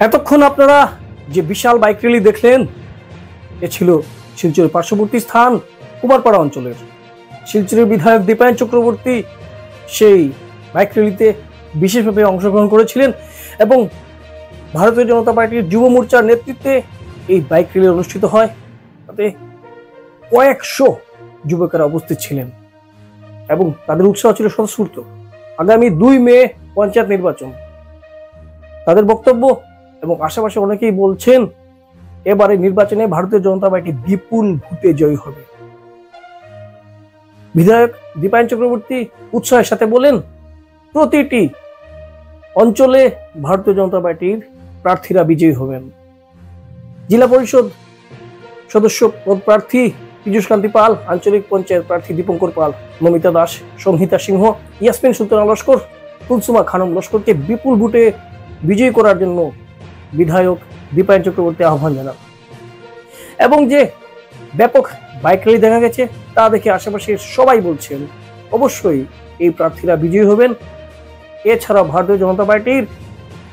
এতক্ষণ আপনারা যে বিশাল বাইক র্যালি দেখলেন, এ ছিল শিলচরের পার্শ্ববর্তী স্থান কুমারপাড়া অঞ্চলের শিলচরের বিধায়ক দীপায়ন চক্রবর্তী সেই বাইক র্যালিতে বিশেষভাবে অংশগ্রহণ করেছিলেন এবং ভারতীয় জনতা পার্টির যুব মোর্চার নেতৃত্বে এই বাইক র্যালি অনুষ্ঠিত হয়। তাতে কয়েকশো যুবকেরা উপস্থিত ছিলেন এবং তাদের উৎসাহ ছিল স্বতঃস্ফূর্ত। আগামী 2 মে পঞ্চায়েত নির্বাচন, তাদের বক্তব্য এবং আশেপাশে অনেকেই বলছেন এবারে নির্বাচনে ভারতীয় জনতা পার্টি বিপুল ভোটে জয়ী হবে। বিধায়ক দীপায়ন চক্রবর্তী উৎসাহের সাথে বলেন, প্রতিটি অঞ্চলে ভারতীয় জনতা পার্টির প্রার্থীরা বিজয়ী হবেন। জেলা পরিষদ সদস্য পদ প্রার্থী পীযুষ কান্তি পাল, আঞ্চলিক পঞ্চায়েত প্রার্থী দীপঙ্কর পাল, নমিতা দাস, সংহিতা সিংহ, ইয়াসমিন সুলতানা লস্কর, কুলসুমা খানম লস্করকে বিপুল ভোটে বিজয়ী করার জন্য বিধায়ক দীপায়ন চক্রবর্তী আহ্বান জানান। এবং যে ব্যাপক বাইক র্যালি দেখা গেছে তা দেখে আশেপাশের সবাই বলছেন অবশ্যই এই প্রার্থীরা বিজয়ী হবেন। এছাড়া ভারতীয় জনতা পার্টির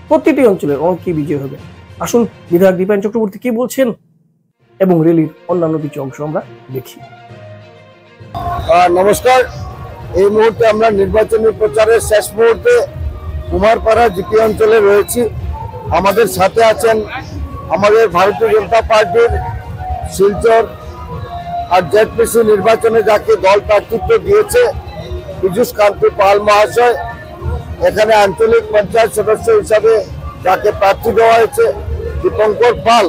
প্রতিটি অঞ্চলের অনেকেই বিজয়ী হবে। আসুন বিধায়ক দীপায়ন চক্রবর্তী কি বলছেন এবং র্যালির অন্যান্য কিছু অংশ আমরা দেখি। নমস্কার, এই মুহূর্তে আমরা নির্বাচনী প্রচারের শেষ মুহূর্তে কুমারপাড়া জিপি অঞ্চলে রয়েছি। আমাদের সাথে আছেন আমাদের ভারতীয় জনতা পার্টির শিলচর আর জেডপিসি নির্বাচনে যাকে দল প্রার্থিত্ব দিয়েছে পীযুষ কান্তি পাল মহাশয়, এখানে আঞ্চলিক পঞ্চায়েত সদস্য হিসাবে যাকে প্রার্থী দেওয়া হয়েছে দীপঙ্কর পাল,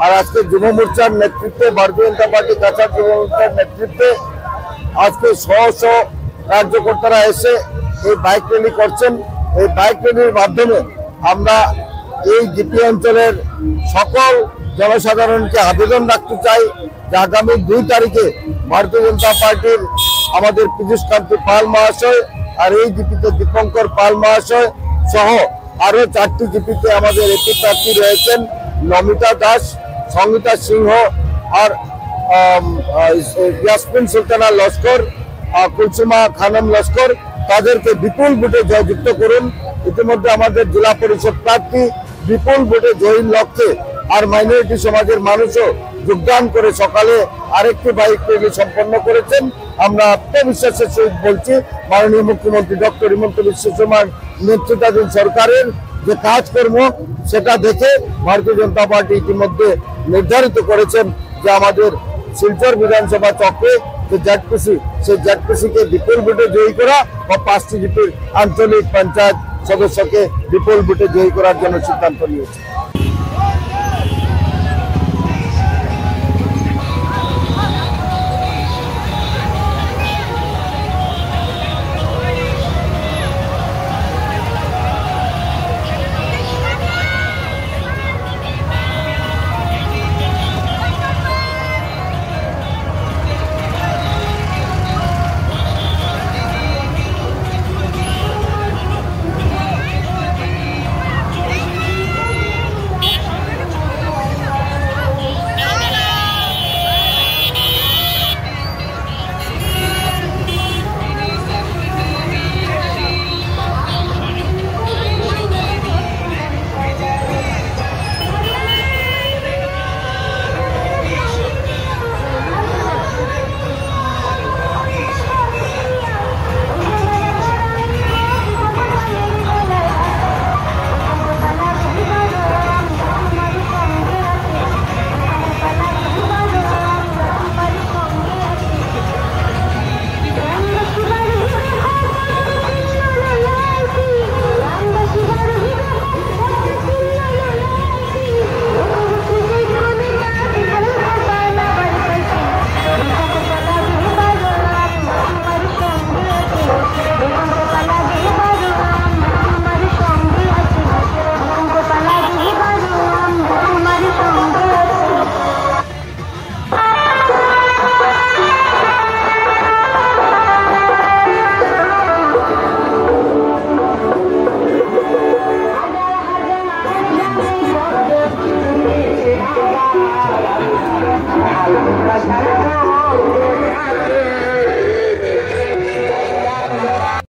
আর আজকে যুব মোর্চার নেতৃত্বে ভারতীয় জনতা পার্টি কাছাড় যুব মোর্চার নেতৃত্বে আজকে শহ কার্যকর্তারা এসে এই বাইক র্যালি করছেন। এই বাইক র্যালির মাধ্যমে আমরা এই জিপি অঞ্চলের সকল জনসাধারণকে আবেদন রাখতে চাই যে আগামী 2 তারিখে ভারতীয় জনতা পার্টির আমাদের পীযুষ কান্তি পাল মহাশয় আর এই জিপিতে দীপঙ্কর পাল মহাশয় সহ আরো 4টি জিপিতে আমাদের এপি প্রার্থী রয়েছেন নমিতা দাস, সংহিতা সিংহ আর ইয়াসমিন সুলতানা লস্কর, কুলসুমা খানম লস্কর, তাদেরকে বিপুল ভোটে জয়যুক্ত করুন। ইতিমধ্যে আমাদের জেলা পরিষদ প্রার্থী বিপুল ভোটে জয়ীর লক্ষ্যে আর মাইনরিটি সমাজের মানুষও যোগদান করে সকালে আরেকটি বাইক র্যালি সম্পন্ন করেছেন। আমরা আত্মবিশ্বাসের সহিত বলছি মাননীয় মুখ্যমন্ত্রী ডক্টর হিমন্ত বিশ্ব শর্মার নেতৃত্বাধীন সরকারের যে কাজকর্ম সেটা দেখে ভারতীয় জনতা পার্টি ইতিমধ্যে নির্ধারিত করেছেন যে আমাদের শিলচর বিধানসভা চক্রে যে জেডপিসি, সেই জেডপিসিকে বিপুল ভোটে জয়ী করা বা 5টি জিপির আঞ্চলিক পঞ্চায়েত সদস্যকে বিপুল ভোটে জয়ী করার জন্য সিদ্ধান্ত নিয়েছে। Gracias.